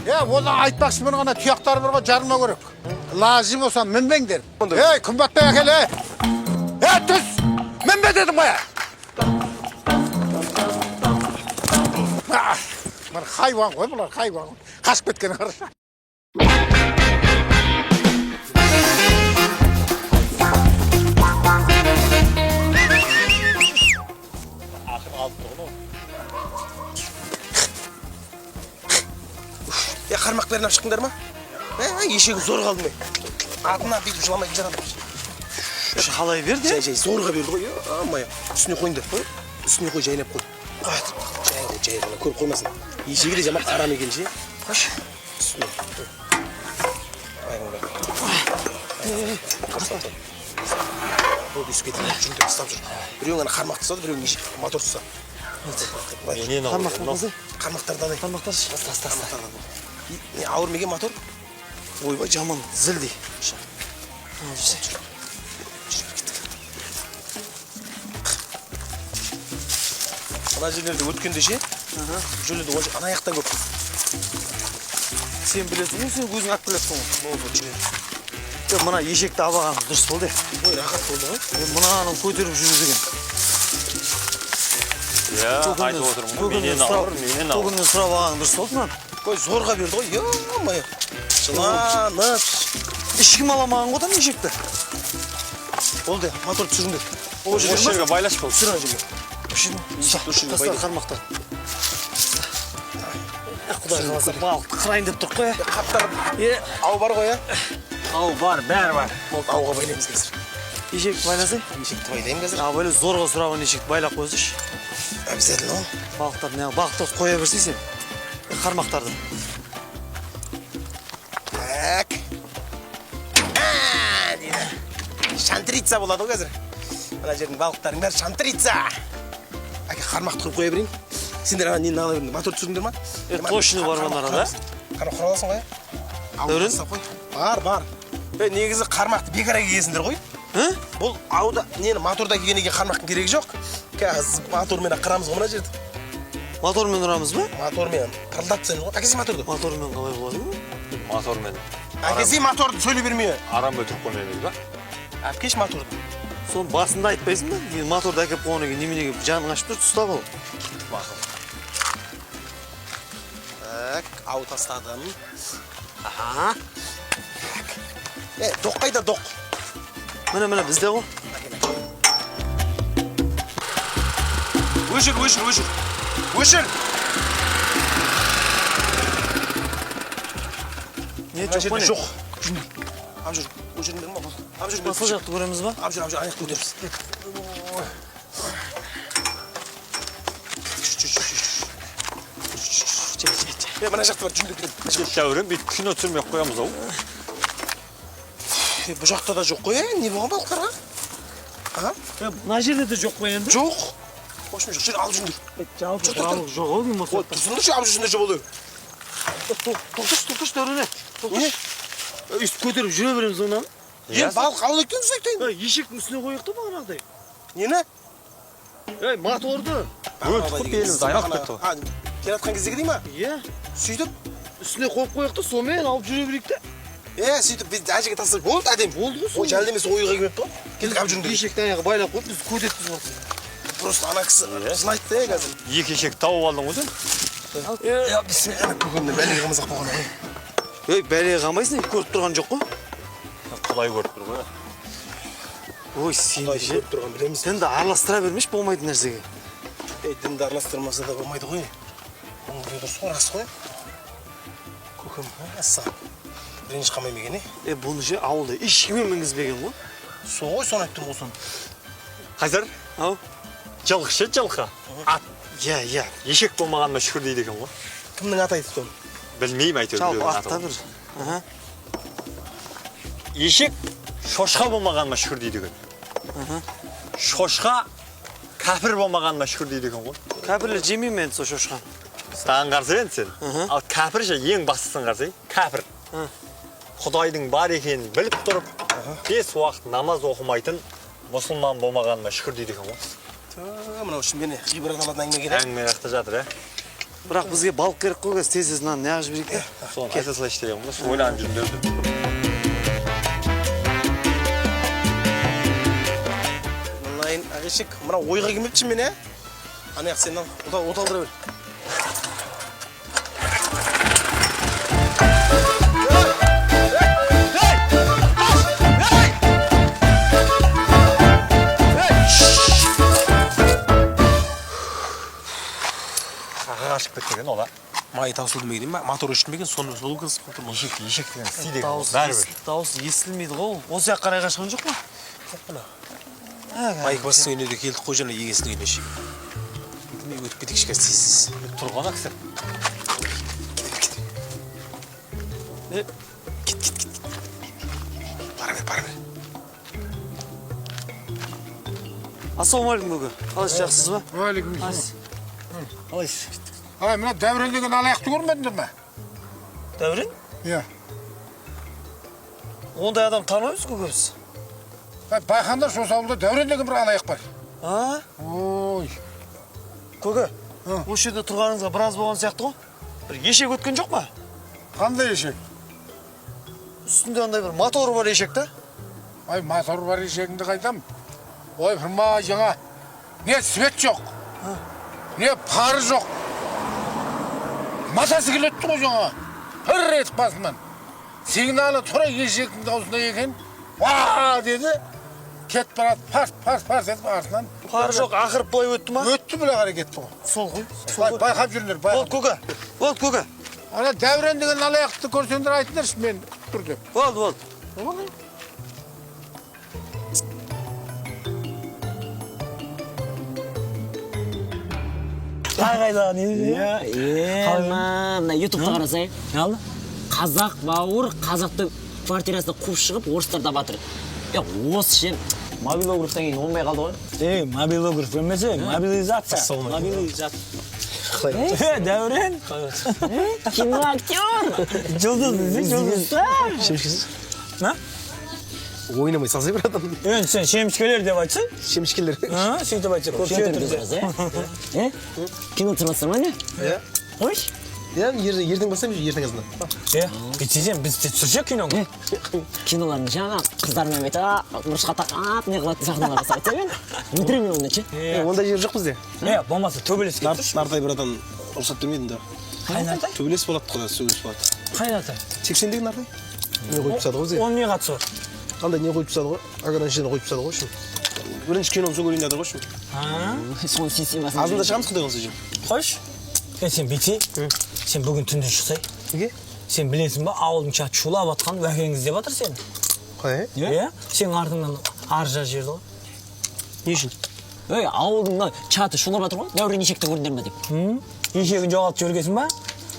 Оны айтпақшы мен ғана тұяқтары барға жарылмау керек. Лазим болса мінбеңдер. Күмбатпай әкеле. Түс! Мінбе дедім бая. Мен хайван ғой бұлар, хайван. Қашып кеткен қараша. Ақыр алып тұрғын ол. Қармақ берін ап шықтыңдар ма? Ешегі зор қалды ме? Атына бүйтіп жыламайтын жарады. Қалай берді? Жай, зорға берді ғой. Амай, үстіне қойыңдар. Үстіне қой, жайлап қой. Жай, көріп қоймасын. Ешегі де жамақ тарам екен ше. Қош. Үстіне. Ол үсіп кетіп жүнді ұстап жүр. Біреуің ана қармақ тұсады, біреуің ешек мотор тұса. Қармақтардан. Қармақтар тас. Ауыр меге мотор? Ойбай, жаман, зілдей. Ана жерлерде өткенде ше? Жерлерде ана аяқтан көп. Сен білесің, сен өзің ақ білесің ғой. Мына ешекті абаған дұрыс болды. Ой, рахат болды ғой. Мұнаның көтеріп жүру деген. Айтып отырмын ғой, менен ауыр. Көкінен сұрап алған дұрыс болды ма? Қой, зорға берді ғой, ё-май. Жыланып. Ешкім аламаған қодан ешекті. Болды, мотор түсіріңдер. Ол жерге байлаш бол. Түсір ана жерге. Тастар қармақтар. Құдай қаласа балықты қырайын деп тұр қой. Қаптар, ау бар ғой, Ау бар, бәрі бар. Болды, ауға байлаймыз қазір. Ешекті байласай. Ешекті байлаймын қазір. Абайлы зорға сұраған ешекті байлап қойсыш. Обязательно ол. Балықтарды қоя берсейсен. Қармақтарды. Так. Дейді. Шантрица болады ғой қазір. Ана жердің балықтардың бәрі шантрица. Әке қармақты қойып қоя берейін. Сендер ана нені ала беріңдер, мотор түсіріңдер ма? Точно бар ма арада? Қармақ құраласың ғой? Дәурен? Бар. Негізі қармақты бекара кегесіңдер ғой? Бұл ауда нені моторда кегенеге қармақтың керегі жоқ. Қазір мотормен қырамыз ғой мына жерді. Мотормен ұрамыз ба? Мотормен. Пырылдап түсеміз ғой. Әкесі моторды. Мотормен қалай болады ма? Мотормен. Әкесі моторды сөйлей бермей. Арам бөтіріп қоймаймыз ба? Әпкеш моторды. Соны басында айтпайсың ба? Моторды әкеп қойғаннан кейін неменеге жаның ашып тұр, ұстап ал. Мақұл. Так, ау тастадым. Аха. Доқ қайда доқ? Міне бізде ғой. Өшір. Не жоқ қой не? Жоқ. Ап жүр, өшірін бердің ба? Ап жүр. Басыл жақты көреміз ба? Ап жүр, аяқты көтеріз. Мына жақты бар, жүндір. Дәурен, бүйтіп кино түсірмей қоямыз ау. Бұл жақта да жоқ қой, не болған балықтарға? Мына жерде де жоқ қой енді? Жоқ. Қошым жоқ, жер алып жүндір. Жалпы балық жоқ ау деймін осы. Тұрсыңдыршы, алып жүндір жол өлі. Тоқташ, Дәурене. Тоқташ. Үсті көтеріп жүре береміз онан. Балық алып өткен сөйтейін. Ешектің үстіне қойықты бағанағыдай. Нені? Моторды. Өтіп еліміз айналып кетті ғой. Келатқан кездегі дей ма? Иә. Сөйтіп? Үстіне қойып қойықты, сонымен алып жүре берейік те. Сөйтіп біз әжеге тастап болды әдем. Болды ғой. Ой, жәлді емес ойға келмепті ғой. Келдік алып жүріңдер. Ешектің аяғы байлап қойып, біз көтетіп жатырмыз. Просто ана кісі шын айтты қазір. Екі ешек тауып алдың ғой сен? Бісмилlah, көкемнен бәлеге қылмасақ болған. Бәлеге қамайсың, көріп тұрған жоқ қой. Құдай көріп тұр ғой. Ой, сен де ше. Тұрған білеміз. Дінді араластыра бермеш болмайтын нәрсеге. Дінді араластырмаса да болмайды ғой. Оның дұрыс ғой, рас қой. Көкем, аса. Реніш қамай меген, Бұны ше ауылда ешкімен мінгізбеген ғой. Соғой, соны айттым ғой соны. Қазір? Ау? Жылқышы жылқы. Ат. Иә. Ешек болмағанына шүкір дейді екен ғой. Кімнің аты айтып соны? Білмеймін әйтеуір. Жалпы атта бір. Ешек шошқа болмағанына шүкір дейді екен. Шошқа кәпір болмағанына шүкір дейді екен ғой. Кәпірлер жемеймін енді сол шошқаны. Саған қарсы енді сен. Ал кәпір же ең бастысын қарсы. Кәпір. Құдайдың бар екенін біліп тұрып, 5 уақыт намаз оқымайтын мұсылман болмағанына шүкір дейді екен ғой. Мынау үшін мені ғибрат алатын әңгіме керек. Әңгіме жақта жатыр, Бірақ бізге балық керек қой, кез тез нан не жіберейік те. Соны айта салайшы деген ғой. Ойланып жүрмін. Мынайын ағешек, мына ойға келмепші мен, Анаяқ сен оталдыра бер. Ағаға ашып кеткен ола. Май таусылды ма деймін ба? Мотор өшірмеген, соны сол кыз мотор болшы. Ешек деген сидек бәрібір. Дауыс естілмейді ғой. Осы жақ қарай қашқан жоқ ма? Майк бастың үйіне де келдік қой жаңа егесінің үйіне ше. Мен өтіп кетейік шекер тезсіз. Тұрған аксыр. Кет. Бара бер. Ассалаумағалейкум көке. Қалайсыз, жақсысыз ба? Уалейкум ассалам. Қалайсыз? Ай, мына Дәурен деген алаяқты көрмедіңдер ме? Дәурен? Иә. Ондай адам танымаймыз көкеміз. Байқанда сол ауылда Дәурен деген бір алаяқ бар. А? Ой. Көке, осы жерде тұрғаныңызға біраз болған сияқты ғой. Бір ешек өткен жоқ ма? Қандай ешек? Үстінде андай бір моторы бар ешек та? Ай, мотор бар ешегіңді қайтам. Ой, фырма жаңа. Не свет жоқ. Не пары жоқ. Матасы келетті ғой жаңа. Бір рет басынан. Сигналы тұра ешектің даусында екен. Ва деді. Кет барады, парс етіп артынан. Пары жоқ, ақырып былай өтті ма? Өтті біле қарай кетті ғой. Сол ғой. Байқап жүріңдер, байқап. Болды көке. Ана Дәурен деген алаяқты көрсеңдер айтыңдаршы мен тұр деп. Болды. Қайда не? Мына ютубта қарасай. Алды? Қазақ бауыр қазақты квартирасына қуып шығып, орыстарда батыр. Осы ше мобилографтан кейін оңбай қалды ғой. Мобилограф емесе, мобилизация. Мобилизация. Дәурен. Киноактер. Жұлдыз. Шемішкесіз? На? Ойнамай салсай бір адам. Сен шемішкелер деп айтсың? Шемішкелер. Сөйтіп айтса, көпшілік Кино түсірмесің ма не? Иә. Қойш? Ертең басайым, ертең азында. Бітсесен, біз де түсірсек киноны. Кинолардың жаңа қыздармен бета, бұрышқа тақап, не қылатын сахналарға салып мен. Өлтіремін оны ше. Ондай жер жоқ бізде. Болмаса төбелеске тұршы. Нартай бір адам рұқсат бермейді да. Қай Нартай? Төбелес болады қой, сөйлес болады. Қай Нартай? 80-дегі Нартай. Не қойып тастады ғой бізде. Оның не қатысы бар? Қандай не қойып тастады ғой? Ограничение қойып тастады ғой үшін. Бірінші киноны сол көрейін деді ғой үшін. Соны сүйсемесін. Азында шығамыз құдай қаласа жем. Қойш, сен бетей, сен бүгін түнде шықсай. Неге? Сен білесің ба, ауылдың чат шулап атқан уәкеңіз деп атыр сені. Қай? Сен артыңнан аржа жерді ғой. Не үшін? Ой, ауылдың чаты шулап жатыр ғой. Дәурен ешекті көрдіңдер ме деп. Ешегін жоғалтып жібергесің ба?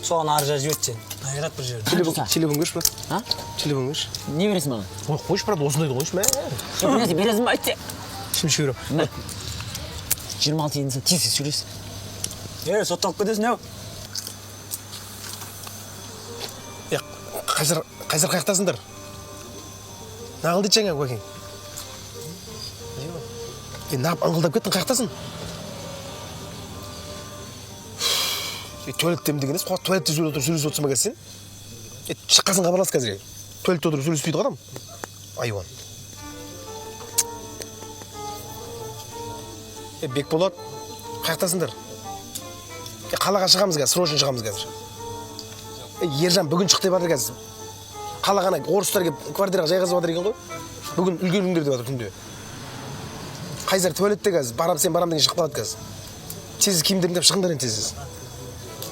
Соған аржа жіберді сен. Айрат бір жерді. Телефон көрші, брат. А? Телефон көрші. Не бересің маған? Ой, қойшы, брат, осындайды қойшы, мә. Бересің, бересің ба айтте. Шемші берем. Мә. 26 едіңсің, тез сөйлес. Сотталып кетесің, әу. Қайсар қаяқтасыңдар? Нағыл дейді жаңа көкең. Нағып аңғылдап кеттің қаяқтасың? Туалеттем деген ес, туалетте сөйлесіп отырсың ба кәсен? Шыққасын қабарлас қазір. Туалетте отырып сөйлеспейді ғой адам. Айуан. Бекболат, қаяқтасыңдар? Қалаға шығамыз қазір, срочно шығамыз қазір. Ержан бүгін шық деп жатыр қазір. Қалағана орыстар келіп квартираға жайғызып жатыр екен ғой. Бүгін үлгеріңдер деп жатыр түнде. Қайсар туалетте қазір, барам деген шығып қалады қазір. Тез киімдеріңді деп шығыңдар енді тез.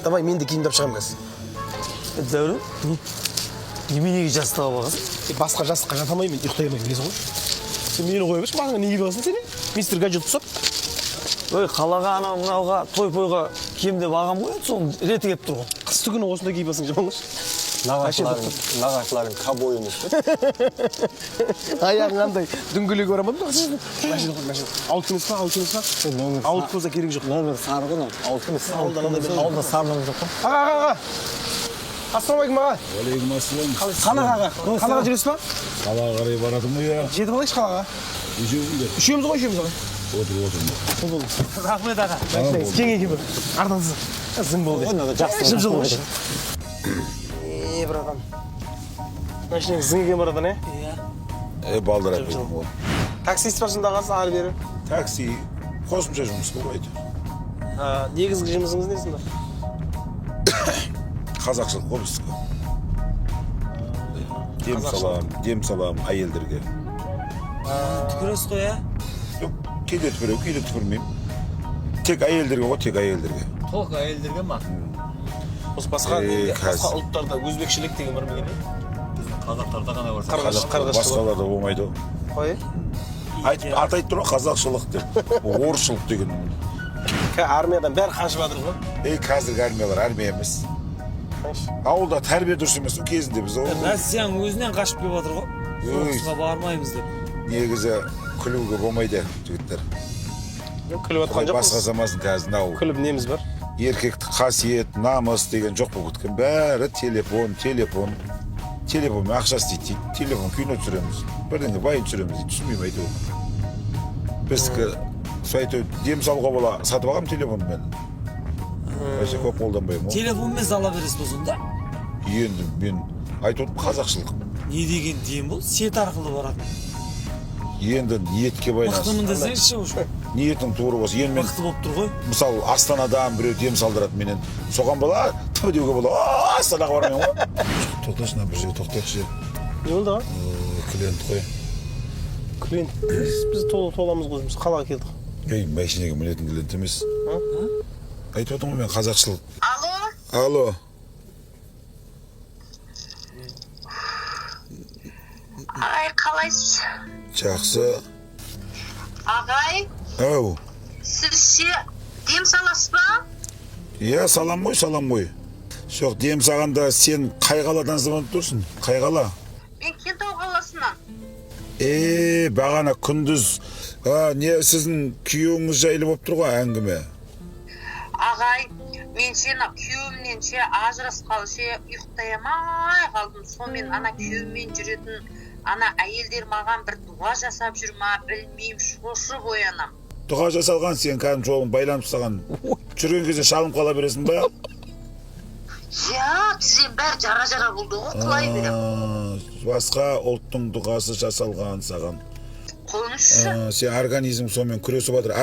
Давай мен де киімдерімді деп шығамын қазір. Дәурен? Неменеге жастығы бағасың? Басқа жастыққа жата алмаймын, мен ұйықтай алмаймын, білесің ғой. Сен мені қоя берші, маған неге бағасың сені? Мистер Гаджет ұқсап. Ой, қалаға анау мынауға той-пойға кием деп ағам ғой, соның реті келіп тұр ғой. Қысты күні осында киіп алсаң жаман қылшы. Нағашыларың кобой емес пе? Аяғың қандай дүңгілек орамады ма? Машина қой, машина. Ауылдық емес па, ауылдық емес па? Ауылдық болса керек жоқ. Нөмір сары ғой, ауылдық емес. Ауылда сарының жоқ қой. Аға. Ассалаумағалейкум аға. Алейкум ассалам. Қалаға аға. Қалаға жүресіз ба? Қалаға қарай баратын ба я? Жетіп алайықшы қалаға. Үшеуміз ғой. Үшеуміз ғой. Отыр. Рахмет аға. Кең екен бір. Ардансыз. Зың болды. Оны да жақсы. Жып-жылы болшы. Братан. Мына ішіне зың екен братан, Балдар Жып-жылы. әпейім. Таксист бар сонда қазір ары бері. Такси қосымша жұмыс болмайды. Негізгі жұмысыңыз не сонда? Қазақшылық қой біздікі. Дем салам әйелдерге. Түкіресіз ғой, Жоқ, кейде түкірем, кейде түкірмеймін. Тек әйелдерге ғой, тек әйелдерге. Тоқ әйелдерге ма? Осы басқа қазір. ұлттарда өзбекшілік деген бар ма екен? Қазақтарда ғана бар. Қарғаш. Басқаларда болмайды. Қой. Атайды тұр қазақшылық деп, орысшылық деген. Армиядан бәрі қашып жатыр ғой. Қазіргі армиялар армия емес. Ауылда тәрбие дұрыс емес, кезінде біз Россияның өзінен қашып келіп жатыр ғой. Соғысқа бармаймыз деп. негізі күлуге болмайды жігіттер. Күліп жатқан Басқа жоқпыз. замасын қазір нау. Күліп неміз бар. Еркекті қасиет, намыс деген жоқ болып кеткен. Бәрі телефон. Телефонмен ақша істейді дейді. Телефон кино түсіреміз. Бірдеңе байын түсіреміз дейді. Түсінбеймін айтуын. Біздікі сөйтіп дем салуға бола сатып алғам телефонмен. Өте көп қолданбаймын. Телефонмен сала бересіз бе сонда? Енді мен айтып отырмын қазақшылық. Не деген дем бұл? Сет арқылы барады. Енді ниетке байланысты. Мықтымын десеңізші уже. Ниетің тура болса. Енді мен Мықты болып тұр ғой. мысалы Астанадан біреу дем салдырады менен. Соған бола, ту деуге бола. Астанаға бармаймын ғой. Тоқташы, бір жерге тоқтайықшы. Не болды аға? Клиент қой. Клиент. Біз толамыз ғой. Біз қалаға келдік. Машинеге мінетін клиент емес. Айтып отырмын ғой мен қазақшылық. Алло, Алло. ағай қалайсыз? Жақсы. Ағай, Ау. сіз ше дем саласыз ба? Иә, салам ғой. Жоқ, дем сағанда сен қай қаладан звонып тұрсың? Қай қала? Мен Кентау қаласынан. Бағана күндіз не сіздің күйеуіңіз жайлы болып тұр ғой әңгіме. Ағай, мен сені күйеуімнен ше ажырасқалы ше ұйықтай алмай қалдым. Сонымен ана күйеуіммен жүретін ана әйелдер маған бір дұға жасап жүр ма, білмеймін, шошып оянам. Дұға жасалған сен кәдімгі жолын байланып тастаған. Жүрген кезде шалынып қала бересің ба? Я, тізем бәрі жара болды ғой, құлай берем. Басқа ұлттың дұғасы жасалған саған. Қойыңызшы. Сен организм сонымен күресіп жатыр.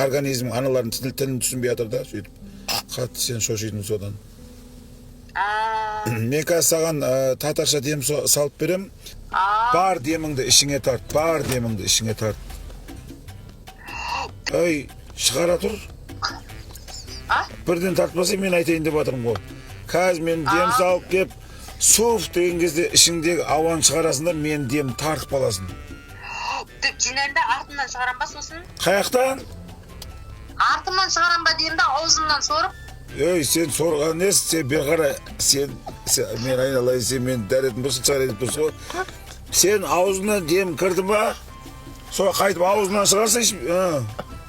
Организм аналардың тілін түсінбей жатыр да, сөйтіп. Қатты сен шошитын содан. Мен қазір саған татарша дем салып берем. Бар деміңді ішіңе тарт. Ай, шығара тұр. Бірден тартпаса мен айтайын деп жатырмын ғой. Қазір мен дем салып кеп, суф деген кезде ішіңдегі ауаны шығарасын да мен дем тартып аласың. Түк жинайым да артымнан шығарам ба сосын? Қаяқтан? Артымнан шығарам ба деймін да аузымнан сорып. Сен сорған несі, сен бер қара, мен айналайын, сен мен дәретін бұрсын шығар едіп тұрсы ғой. Сен аузынан дем кірді ба, сол қайтып аузынан шығарсың,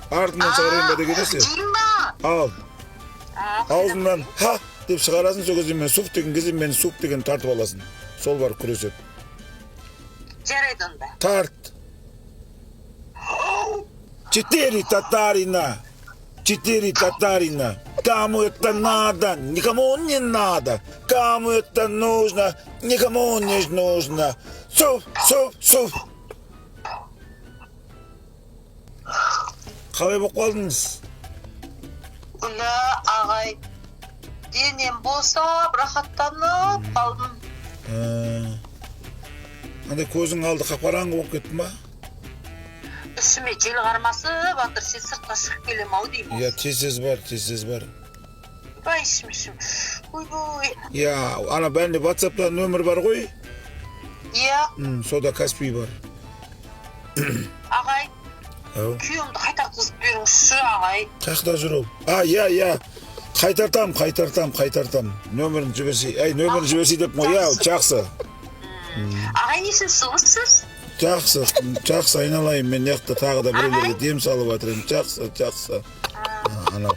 артынан шығарайын ба деген есе. Деймін ба? Ал, аузынан ха деп шығарасың, сол кезде мен суф деген кезде мен суф деген тартып аласың. Сол бар күресіп. Жарайды онда. Тарт. Четыре татарина. Кому это надо, никому не надо. Кому это нужно, никому не нужно. Суф. Қалай болып қалдыңыз? Уля, ағай, денем босап, рахаттанып қалдым. Андай көзің алды қапқараңғы болып кетті ма? Үстіме жел қармасы батыр, сен сыртқа шығып келем ау деймін. Иә, тез бар. Бай ішмешім. Ой. Иә, ана бәрінде WhatsApp'та нөмір бар ғой? Иә. Сода Каспий бар. Ағай, Ау. күйеуімді қайтартқызып беріңізші, ағай. Қаяқта жүр ол? Иә. Қайтартам. Нөмірін жіберсей деп мо, иә, жақсы. Ағай, несінсіз сіз? Жақсы, айналайын, мен яқта тағы да біреулерге дем салып жатырмын. Жақсы. Анау.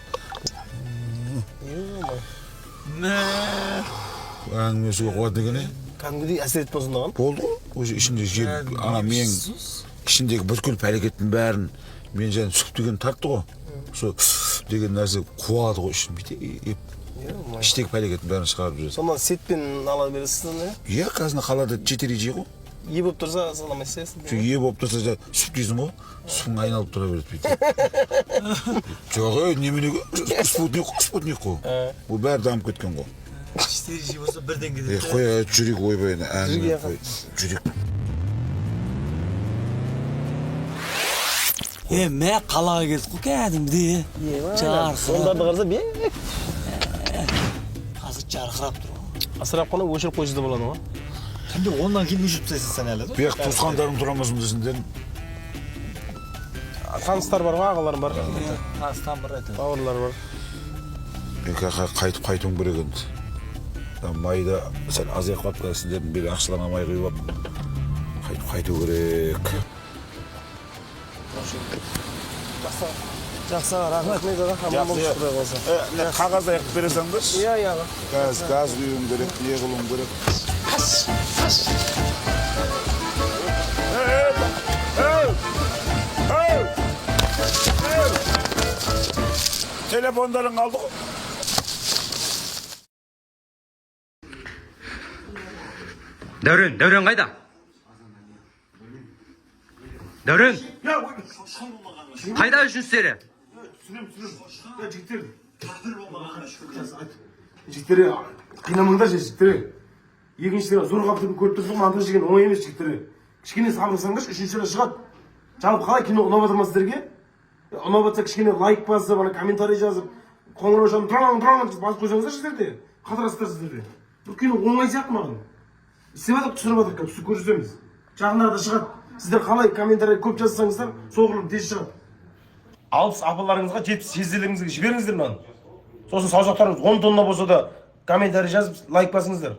Әңгімесі оқуады деген, Кәдімгідей әсер етіп болсын оған. болды ғой. Өзі ішінде жел, ана мен ішіндегі бүткіл әрекеттің бәрін мен және сүп деген тартты ғой. Сол деген нәрсе қуады ғой ішін бүйтіп іштегі пәлекеттің бәрін шығарып жүреді. Сонда сетпен ала бересіз сонда? Иә, қазір қалада жетері жей ғой. Ие болып тұрса саламайсыз иә? Çünkü ие болып тұрса сүт дейсің ғой, сүтің айналып тұра береді бүйтіп. Жоқ, неменеге спутник қой. Бұл бәрі дамып кеткен ғой. іштері жей болса бірден кетеді. Қой, жүрек ойбай әңгіме қой. Жүрек. Мә қалаға келдік қой кәдімгідей. Жарқырап. Сондарды қараса бе? Қазір жарқырап тұр. Асырап қана өшіріп қойсыз да болады ғой. Кімде ондан кейін өшіріп тастайсың сен әлі? Бек туысқандарың тұрамасын десінден. Таныстар бар ғой, ағаларым бар. Тастан бір әйтеуір. Бауырлар бар. Қайтуым керек енді. Майда сәл азайып қалып қалсындердің бері ақшыларына май құйып алып қайту керек. Жақсы, рахмет. Қағаз аяқ бересің бе? Иә. Газ құюым керек, не қылуым керек. Telefonların aldı. Dörün kayda? Dörün. Kayda üçüncüsü? Жігіттері қинамаңдар же жігіттері. Екіншілері зор қаптырып көріп тұрсың, мантар жеген оңай емес жігіттері. Кішкене сабырсаңдаршы, үшіншілері шығады. Жалпы қалай кино ұнап жатыр ма сіздерге? Ұнап жатса кішкене лайк басып, комментарий жазып, қоңырау шалып, тұран басып қойсаңыздар сіздерде. Қатырасыздар сіздерде. Бұл кино оңай сияқты маған. Істеп жатып түсіріп жатыр, түсіп көрсетеміз. Жақындары шығады. Сіздер қалай комментарий көп жазсаңыздар, соғұрлым тез шығады. 60 апаларыңызға 70 шезделеріңізге жіберіңіздер маған. Сосын саусақтарыңыз 10 тонна болса да комментарий жазып лайк басыңыздар.